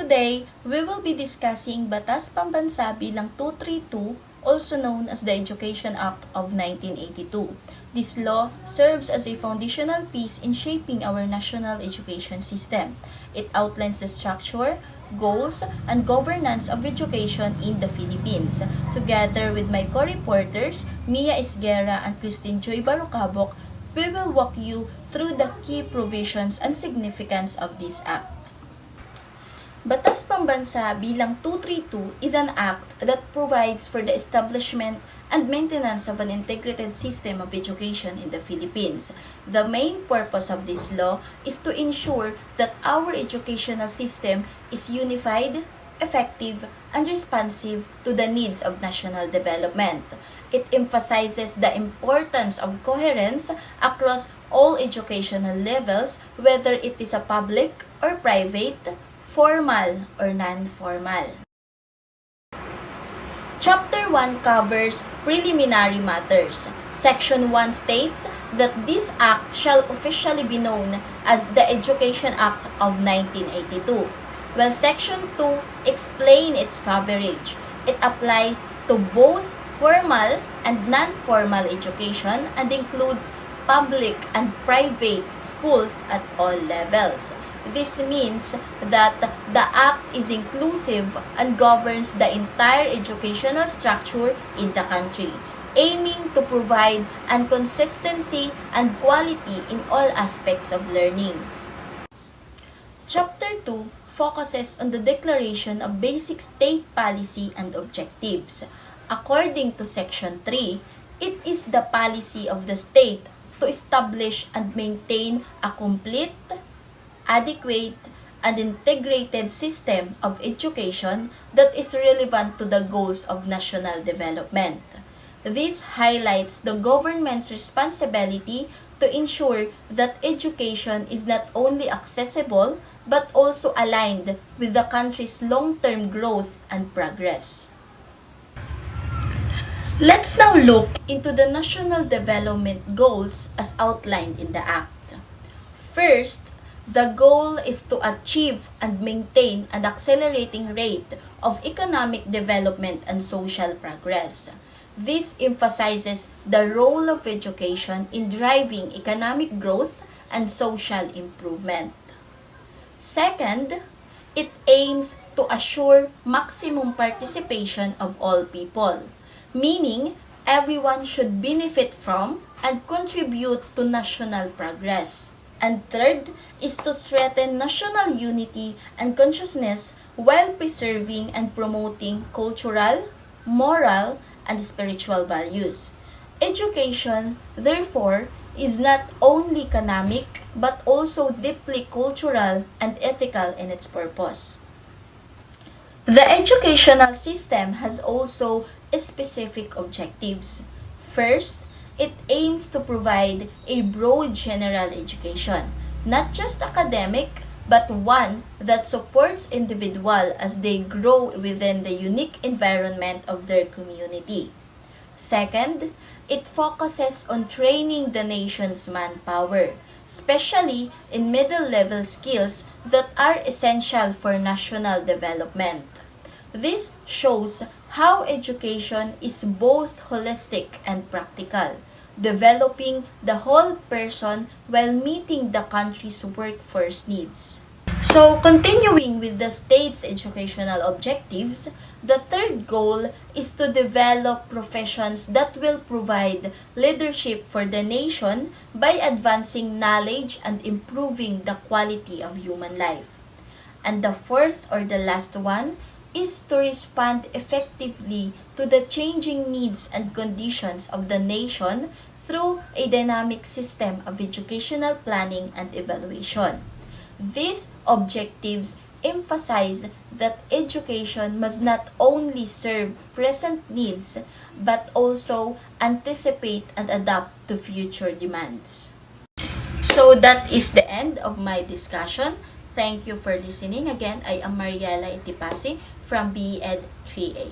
today, we will be discussing Batas Pambansa Bilang 232, also known as the Education Act of 1982. This law serves as a foundational piece in shaping our national education system. It outlines the structure, goals, and governance of education in the Philippines. Together with my co-reporters, Mia Esguerra and Christine Joy Barocabok, we will walk you through the key provisions and significance of this act. Batas Pambansa Bilang 232 is an act that provides for the establishment and maintenance of an integrated system of education in the Philippines. The main purpose of this law is to ensure that our educational system is unified, effective, and responsive to the needs of national development. It emphasizes the importance of coherence across all educational levels, whether it is a public or private, formal or non-formal. Chapter 1 covers preliminary matters. Section 1 states that this act shall officially be known as the Education Act of 1982, while Section 2 explains its coverage. It applies to both formal and non-formal education and includes public and private schools at all levels. This means that the Act is inclusive and governs the entire educational structure in the country, aiming to provide an consistency and quality in all aspects of learning. Chapter 2 focuses on the declaration of basic state policy and objectives. According to Section 3, it is the policy of the state to establish and maintain a complete, adequate, and integrated system of education that is relevant to the goals of national development. This highlights the government's responsibility to ensure that education is not only accessible but also aligned with the country's long-term growth and progress. Let's now look into the national development goals as outlined in the Act. First, the goal is to achieve and maintain an accelerating rate of economic development and social progress. This emphasizes the role of education in driving economic growth and social improvement. Second, it aims to assure maximum participation of all people, meaning everyone should benefit from and contribute to national progress. And third is to strengthen national unity and consciousness while preserving and promoting cultural, moral, and spiritual values. Education, therefore, is not only economic but also deeply cultural and ethical in its purpose. The educational system has also specific objectives. First, it aims to provide a broad general education, not just academic, but one that supports individuals as they grow within the unique environment of their community. Second, it focuses on training the nation's manpower, especially in middle-level skills that are essential for national development. This shows how education is both holistic and practical, developing the whole person while meeting the country's workforce needs. So, continuing with the state's educational objectives, the third goal is to develop professions that will provide leadership for the nation by advancing knowledge and improving the quality of human life. And the fourth or the last one is to respond effectively to the changing needs and conditions of the nation through a dynamic system of educational planning and evaluation. These objectives emphasize that education must not only serve present needs but also anticipate and adapt to future demands. So that is the end of my discussion. Thank you for listening. Again, I am Mariela Itipasi from BEd 3A.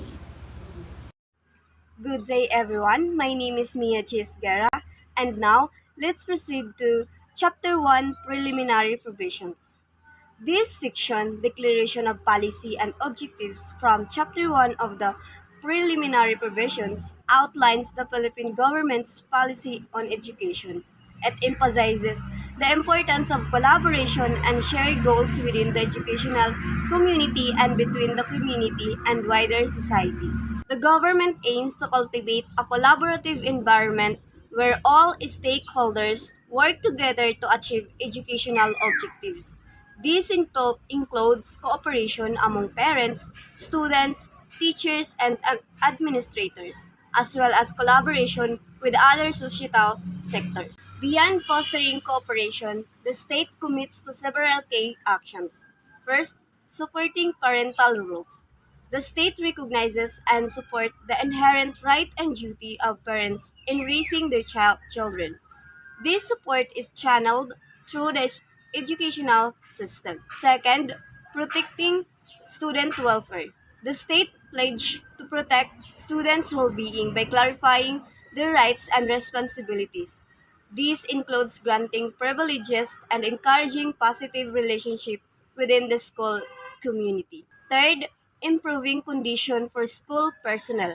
Good day, everyone. My name is Mia Chisgara, and now let's proceed to Chapter 1 Preliminary Provisions. This section, Declaration of Policy and Objectives from Chapter 1 of the Preliminary Provisions, outlines the Philippine government's policy on education. It emphasizes the importance of collaboration and shared goals within the educational community and between the community and wider society. The government aims to cultivate a collaborative environment where all stakeholders work together to achieve educational objectives. This includes cooperation among parents, students, teachers, and administrators, as well as collaboration with other societal sectors. Beyond fostering cooperation, the state commits to several key actions. First, supporting parental rules. The state recognizes and supports the inherent right and duty of parents in raising their children. This support is channeled through the educational system. Second, protecting student welfare. The state pledged to protect students' well-being by clarifying their rights and responsibilities. This includes granting privileges and encouraging positive relationships within the school community. Third, improving condition for school personnel.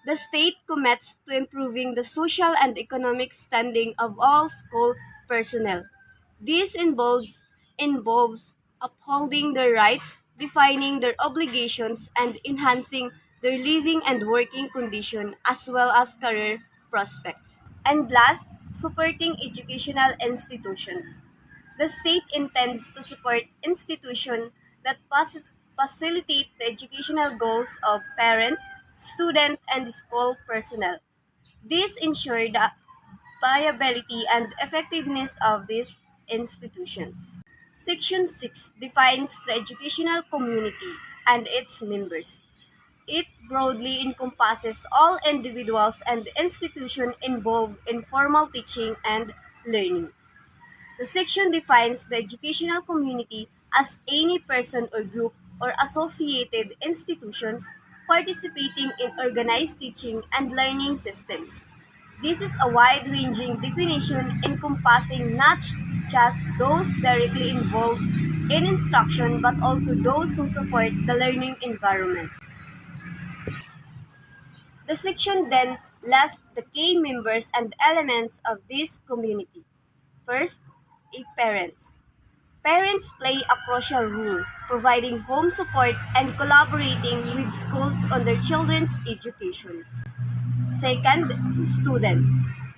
The state commits to improving the social and economic standing of all school personnel. This involves upholding their rights, defining their obligations, and enhancing their living and working condition as well as career prospects. And last, supporting educational institutions. The state intends to support institutions that facilitate the educational goals of parents, students, and school personnel. This ensures the viability and effectiveness of these institutions. Section 6 defines the educational community and its members. It broadly encompasses all individuals and institutions involved in formal teaching and learning. The section defines the educational community as any person or group or associated institutions participating in organized teaching and learning systems. This is a wide-ranging definition encompassing not just those directly involved in instruction but also those who support the learning environment. The section then lists the key members and elements of this community. First, parents. Parents play a crucial role, providing home support and collaborating with schools on their children's education. Second, student.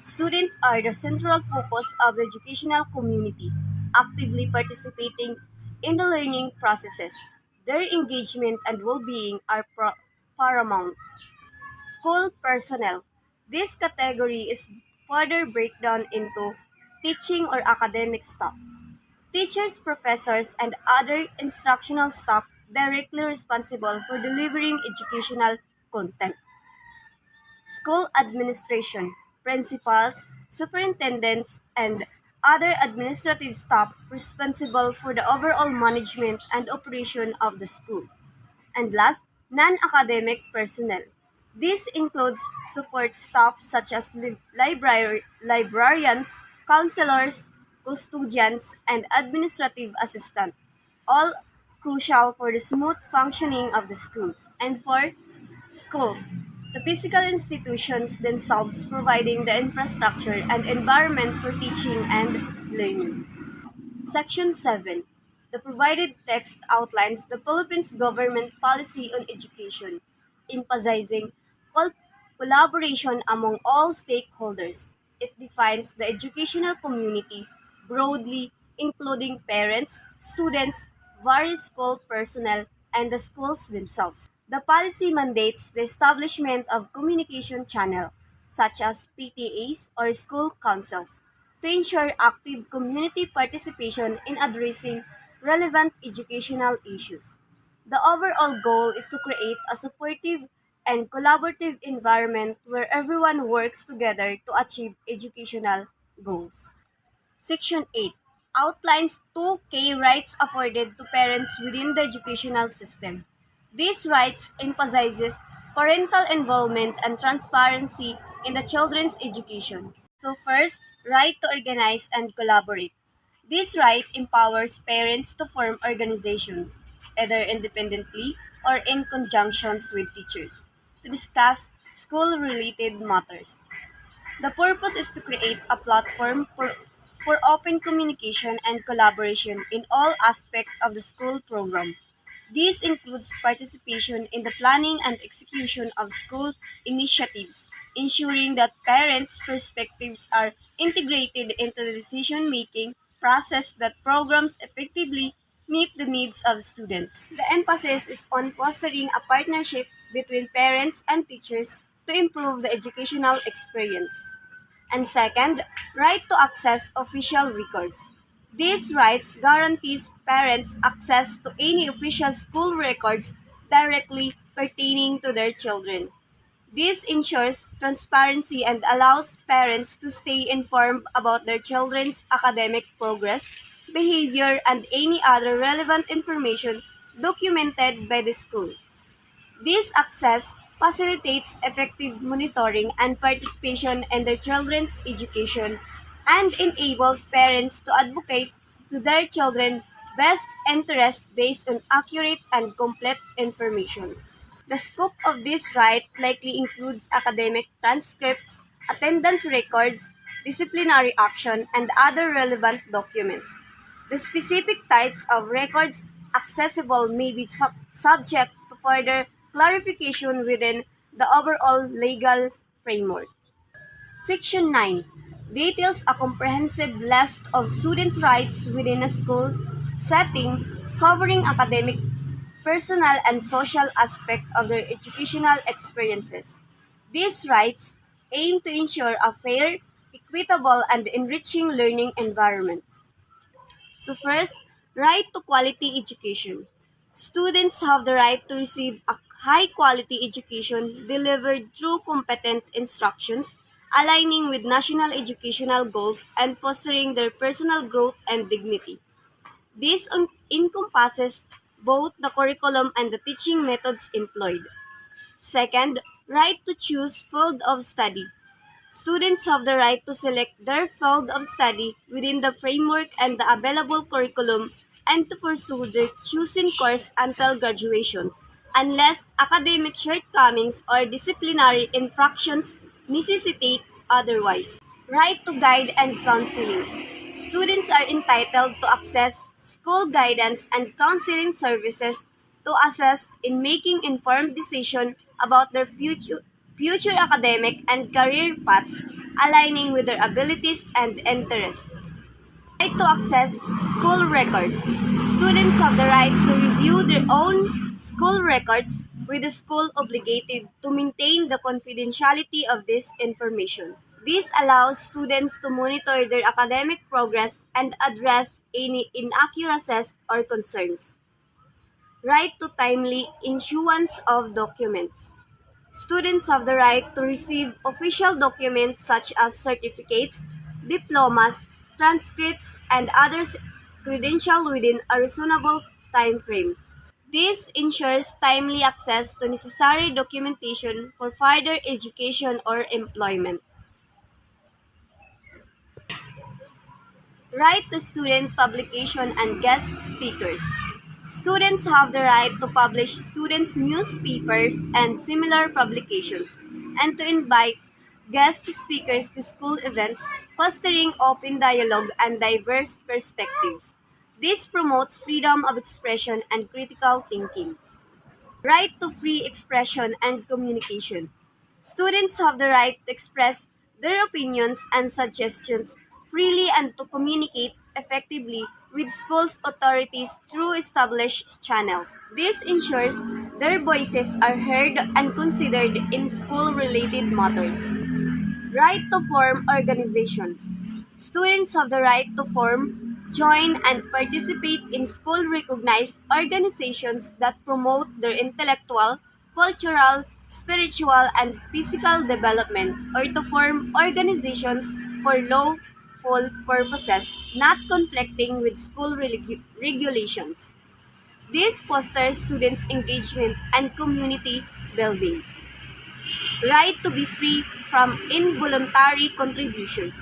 Students are the central focus of the educational community, actively participating in the learning processes. Their engagement and well-being are paramount. School personnel. This category is further breakdown into teaching or academic staff. Teachers, professors, and other instructional staff directly responsible for delivering educational content. School administration, principals, superintendents, and other administrative staff responsible for the overall management and operation of the school. And last, non-academic personnel. This includes support staff such as librarians, counselors, custodians, and administrative assistants, all crucial for the smooth functioning of the school. And for schools, the physical institutions themselves providing the infrastructure and environment for teaching and learning. Section 7. The provided text outlines the Philippines government policy on education, emphasizing collaboration among all stakeholders. It defines the educational community broadly, including parents, students, various school personnel, and the schools themselves. The policy mandates the establishment of communication channels, such as PTAs or school councils, to ensure active community participation in addressing relevant educational issues. The overall goal is to create a supportive and collaborative environment where everyone works together to achieve educational goals. Section 8 outlines two key rights afforded to parents within the educational system. These rights emphasizes parental involvement and transparency in the children's education. So first, right to organize and collaborate. This right empowers parents to form organizations, either independently or in conjunctions with teachers, to discuss school-related matters. The purpose is to create a platform for open communication and collaboration in all aspects of the school program. This includes participation in the planning and execution of school initiatives, ensuring that parents' perspectives are integrated into the decision-making process that programs effectively meet the needs of students. The emphasis is on fostering a partnership between parents and teachers to improve the educational experience. And second, right to access official records. These rights guarantees parents access to any official school records directly pertaining to their children. This ensures transparency and allows parents to stay informed about their children's academic progress, behavior, and any other relevant information documented by the school. This access facilitates effective monitoring and participation in their children's education and enables parents to advocate to their children's best interests based on accurate and complete information. The scope of this right likely includes academic transcripts, attendance records, disciplinary action, and other relevant documents. The specific types of records accessible may be subject to further clarification within the overall legal framework. Section 9 details a comprehensive list of students' rights within a school setting covering academic, personal, and social aspects of their educational experiences. These rights aim to ensure a fair, equitable, and enriching learning environment. So first, right to quality education. Students have the right to receive a high-quality education delivered through competent instructions, aligning with national educational goals and fostering their personal growth and dignity. This encompasses both the curriculum and the teaching methods employed. Second, right to choose field of study. Students have the right to select their field of study within the framework and the available curriculum and to pursue their chosen course until graduations, unless academic shortcomings or disciplinary infractions necessitate otherwise. Right to guide and counseling. Students are entitled to access school guidance and counseling services to assist in making informed decisions about their future academic and career paths aligning with their abilities and interests. Right to access school records. Students have the right to review their own school records with the school obligated to maintain the confidentiality of this information. This allows students to monitor their academic progress and address any inaccuracies or concerns. Right to timely issuance of documents. Students have the right to receive official documents such as certificates, diplomas, transcripts, and others credentialed within a reasonable time frame. This ensures timely access to necessary documentation for further education or employment. Right to student publication and guest speakers. Students have the right to publish students' newspapers and similar publications, and to invite guest speakers to school events, fostering open dialogue and diverse perspectives. This promotes freedom of expression and critical thinking. Right to free expression and communication. Students have the right to express their opinions and suggestions freely and to communicate effectively with schools authorities through established channels. This ensures their voices are heard and considered in school-related matters. Right to form organizations. Students have the right to form, join, and participate in school-recognized organizations that promote their intellectual, cultural, spiritual, and physical development, or to form organizations for lawful purposes not conflicting with school regulations. This fosters students' engagement and community building. Right to be free from involuntary contributions.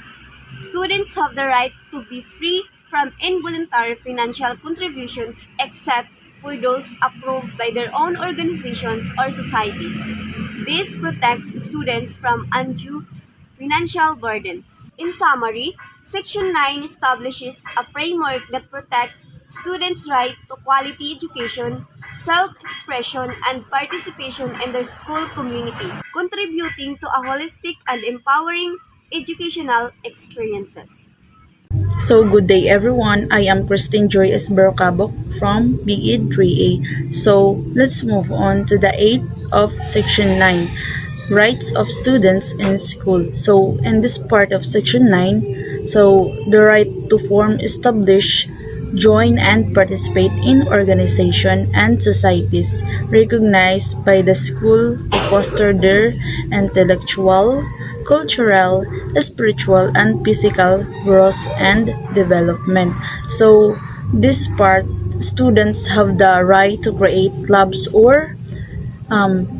Students have the right to be free from involuntary financial contributions except for those approved by their own organizations or societies. This protects students from undue financial burdens. In summary, Section 9 establishes a framework that protects students' right to quality education, self-expression, and participation in their school community, contributing to a holistic and empowering educational experiences. So good day everyone, I am Christine Joy Esbero Cabok from BE 3A. So let's move on to the 8th of section 9, rights of students in school. So in this part of section 9, so the right to form, establish, join and participate in organization and societies recognized by the school to foster their intellectual, cultural, spiritual, and physical growth and development. So this part, students have the right to create clubs or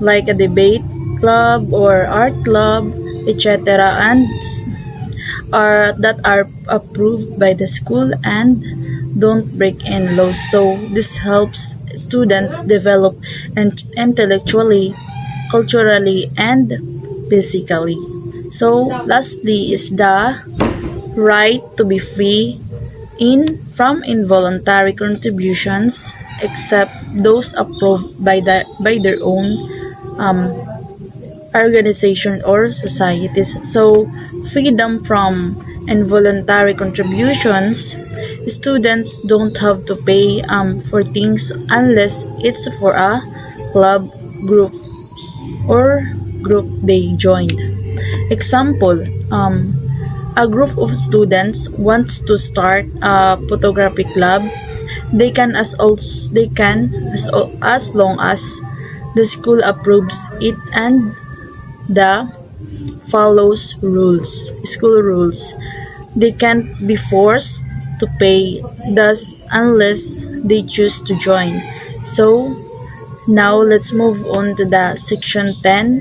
like a debate club or art club, etc., and are that are approved by the school and don't break any laws. So this helps students develop intellectually, culturally, and physically. So lastly is the right to be free in from involuntary contributions except those approved by their own um, organization or societies. So freedom from involuntary contributions, students don't have to pay for things unless it's for a club, group, or group they joined. Example, a group of students wants to start a photography club. They can as long as the school approves it and the follows school rules. They can't be forced to pay thus unless they choose to join. So now let's move on to the section 10,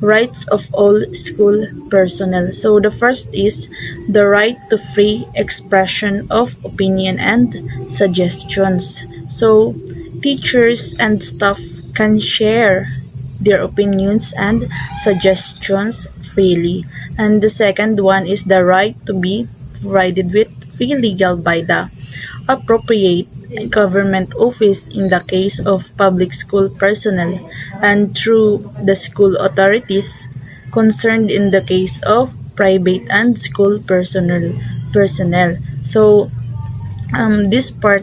rights of all school personnel. So the first is the right to free expression of opinion and suggestions. So teachers and staff can share their opinions and suggestions freely. And the second one is the right to be provided with free legal by the appropriate government office in the case of public school personnel and through the school authorities concerned in the case of private and school personnel. So this part,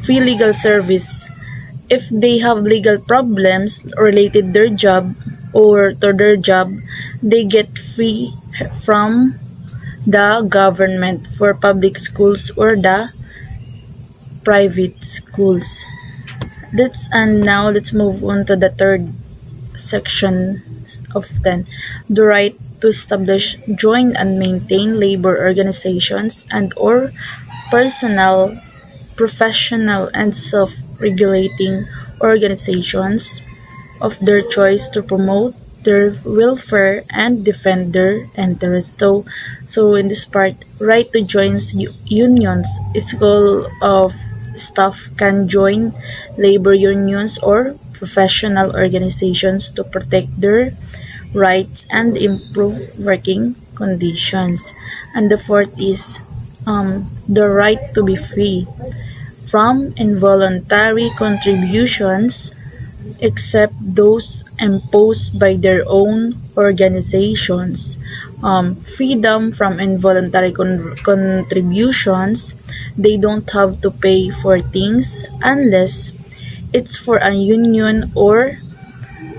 free legal service, if they have legal problems related their job or to their job, they get free from the government for public schools or the private schools. Now let's move on to the third section of 10, the right to establish, join and maintain labor organizations and or personal, professional and self-regulating organizations of their choice to promote their welfare and defend their interests. So in this part, right to join unions, school of staff can join labor unions or professional organizations to protect their rights and improve working conditions. And the fourth is the right to be free from involuntary contributions except those imposed by their own organizations. Freedom from involuntary contributions, they don't have to pay for things unless it's for a union or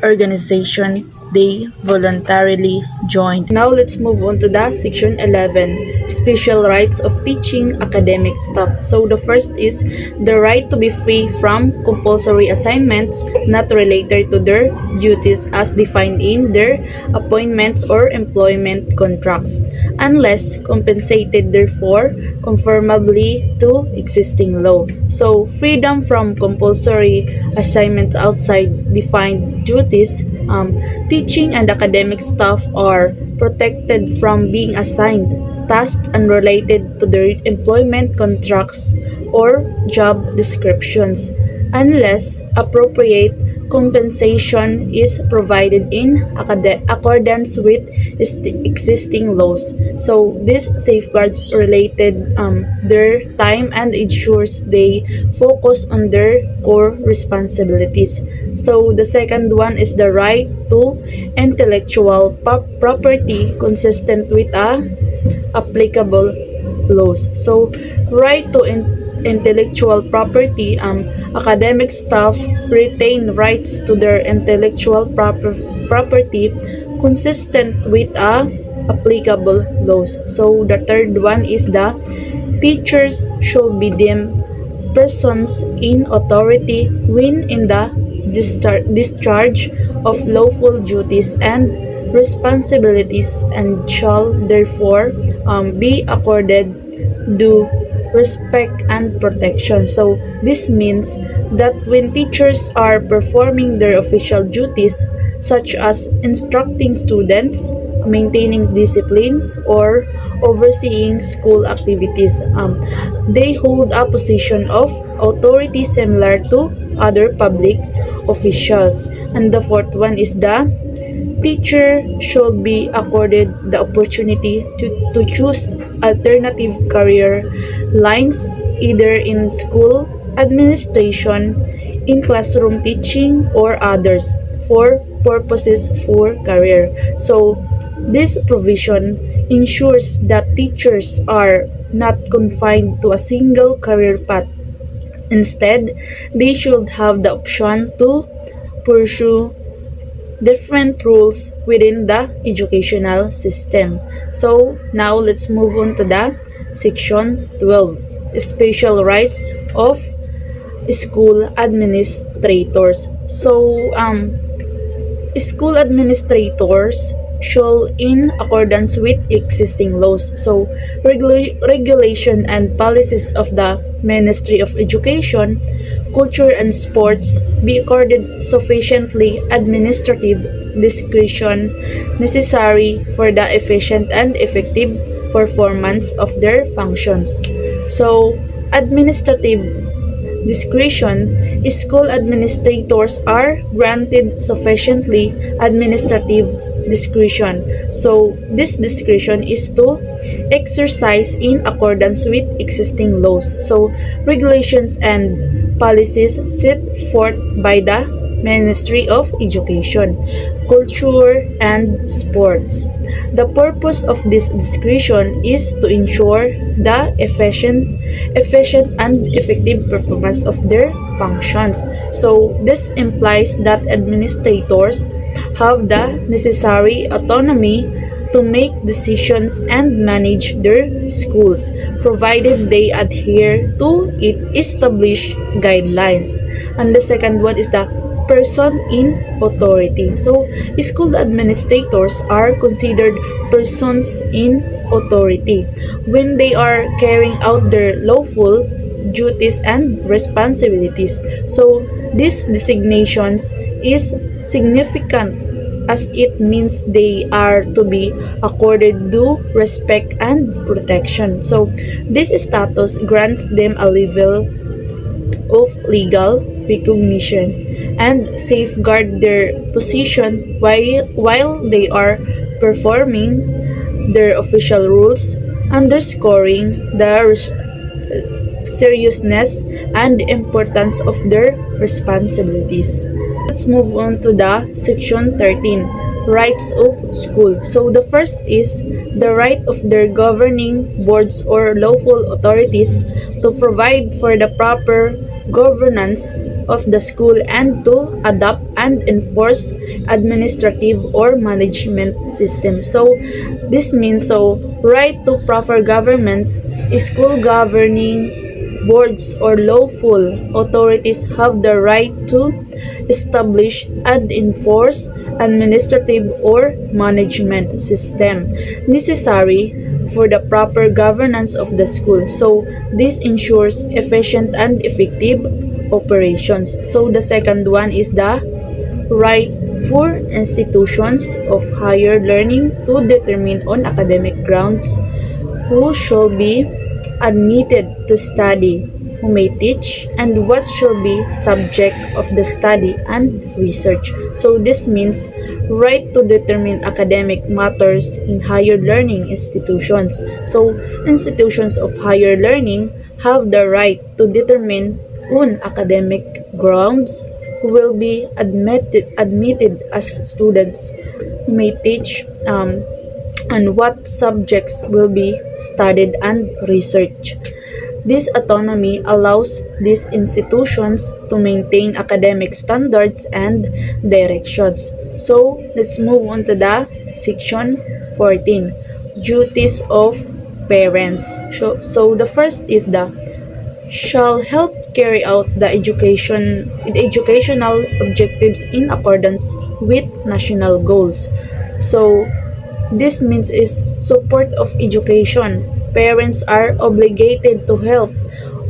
organization they voluntarily joined. Now let's move on to the section 11, special rights of teaching academic staff. So the first is the right to be free from compulsory assignments not related to their duties as defined in their appointments or employment contracts, unless compensated therefor conformably to existing law. So freedom from compulsory assignments outside defined duties, teaching and academic staff are protected from being assigned tasks unrelated to their employment contracts or job descriptions, unless appropriate compensation is provided in accordance with existing laws. So this safeguards related their time and ensures they focus on their core responsibilities. So the second one is the right to intellectual property consistent with applicable laws. So right to intellectual property, academic staff retain rights to their intellectual property consistent with applicable laws. So the third one is the teachers should be deemed persons in authority when in the discharge of lawful duties and responsibilities and shall therefore be accorded due respect and protection. So this means that when teachers are performing their official duties such as instructing students, maintaining discipline, or overseeing school activities, they hold a position of authority similar to other public officials. And the fourth one is the teacher should be accorded the opportunity to choose alternative career lines either in school administration, in classroom teaching, or others for purposes for career. So this provision ensures that teachers are not confined to a single career path. Instead, they should have the option to pursue different rules within the educational system. So now let's move on to the section 12, special rights of school administrators. So school administrators shall in accordance with existing laws. So regulation and policies of the Ministry of Education, Culture and Sports be accorded sufficiently administrative discretion necessary for the efficient and effective performance of their functions. So, administrative discretion, school administrators are granted sufficiently administrative discretion. So, this discretion is to exercise in accordance with existing laws. So, regulations and policies set forth by the Ministry of Education, Culture, and Sports. The purpose of this discretion is to ensure the efficient and effective performance of their functions. So this implies that administrators have the necessary autonomy to make decisions and manage their schools, provided they adhere to established guidelines. And the second one is the person in authority. So, school administrators are considered persons in authority when they are carrying out their lawful duties and responsibilities. So, these designations is significant as it means they are to be accorded due respect and protection. So, this status grants them a level of legal recognition and safeguard their position while they are performing their official roles, underscoring the seriousness and importance of their responsibilities. Let's move on to the section 13, rights of school. So the first is the right of their governing boards or lawful authorities to provide for the proper governance of the school and to adopt and enforce administrative or management system. So this means right to proper governments, school governing boards or lawful authorities have the right to establish and enforce administrative or management system necessary for the proper governance of the school. So this ensures efficient and effective operations. So the second one is the right for institutions of higher learning to determine on academic grounds who shall be admitted to study, who may teach, and what shall be subject of the study and research. So this means right to determine academic matters in higher learning institutions. So institutions of higher learning have the right to determine on academic grounds who will be admitted as students, who may teach, and what subjects will be studied and researched. This autonomy allows these institutions to maintain academic standards and directions. So, let's move on to the section 14, duties of parents. So the first is the shall help carry out the educational objectives in accordance with national goals. So this means is support of education. Parents are obligated to help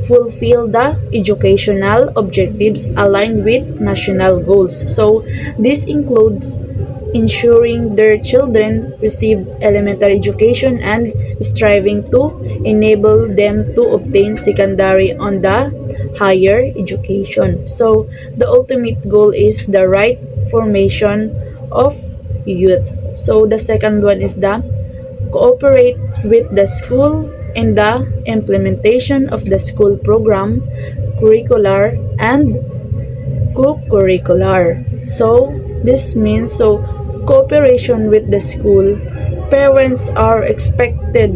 fulfill the educational objectives aligned with national goals. So this includes ensuring their children receive elementary education and striving to enable them to obtain secondary on the higher education. So the ultimate goal is the right formation of youth. So the second one is the cooperate with the school in the implementation of the school program, curricular and co-curricular. So this means cooperation with the school. Parents are expected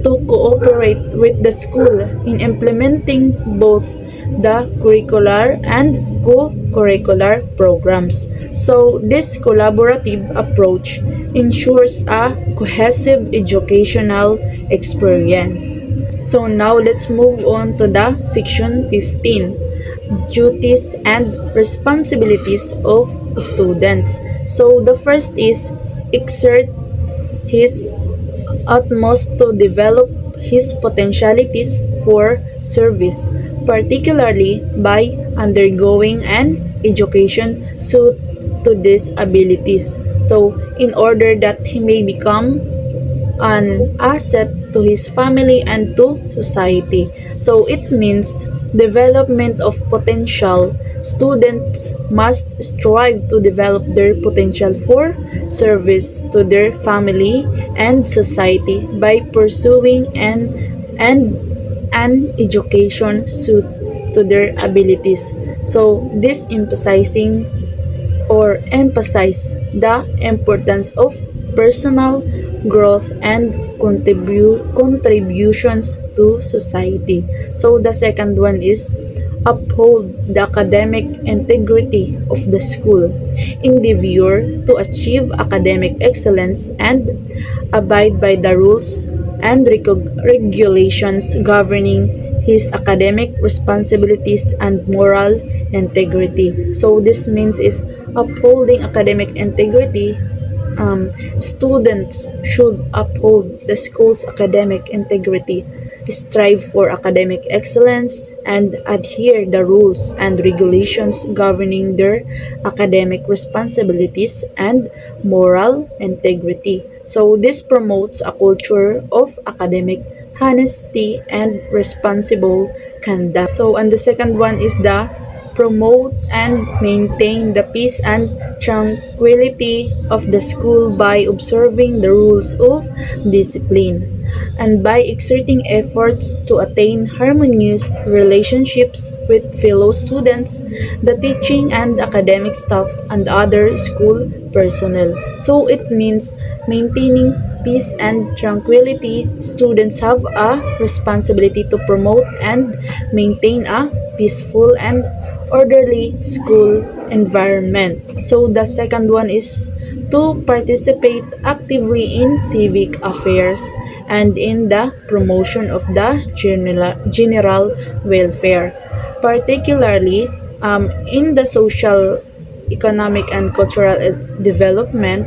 to cooperate with the school in implementing both the curricular and co-curricular programs. So this collaborative approach ensures a cohesive educational experience. So now let's move on to the section 15, duties and responsibilities of students. So the first is exert his utmost to develop his potentialities for service, particularly by undergoing an education suited to these abilities. So, in order that he may become an asset to his family and to society. So, it means development of potential. Students must strive to develop their potential for service to their family and society by pursuing an education suited to their abilities. So this emphasize the importance of personal growth and contributions to society. So the second one is uphold the academic integrity of the school, endeavor to achieve academic excellence and abide by the rules and regulations governing his academic responsibilities and moral integrity. So this means is upholding academic integrity. Students should uphold the school's academic integrity, strive for academic excellence, and adhere the rules and regulations governing their academic responsibilities and moral integrity. So this promotes a culture of academic honesty and responsible conduct. So and the second one is the promote and maintain the peace and tranquility of the school by observing the rules of discipline and by exerting efforts to attain harmonious relationships with fellow students, the teaching and academic staff, and other school personnel. So it means maintaining peace and tranquility. Students have a responsibility to promote and maintain a peaceful and orderly school environment. So the second one is to participate actively in civic affairs and in the promotion of the general welfare, particularly in the social, economic, and cultural development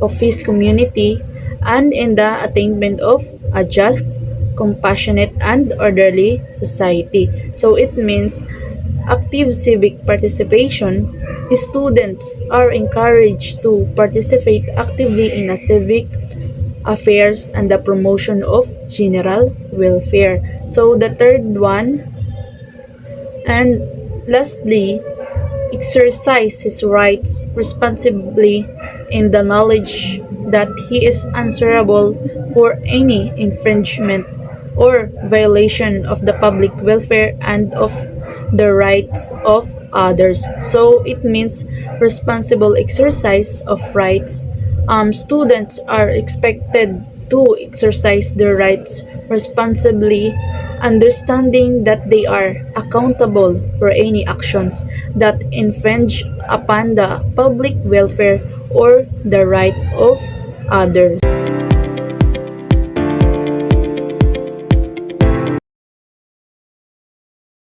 of his community and in the attainment of a just, compassionate, and orderly society. So it means active civic participation. Students are encouraged to participate actively in a civic affairs, and the promotion of general welfare. So the third one, and lastly, exercise his rights responsibly in the knowledge that he is answerable for any infringement or violation of the public welfare and of the rights of others. So it means responsible exercise of rights. Students are expected to exercise their rights responsibly, understanding that they are accountable for any actions that infringe upon the public welfare or the right of others.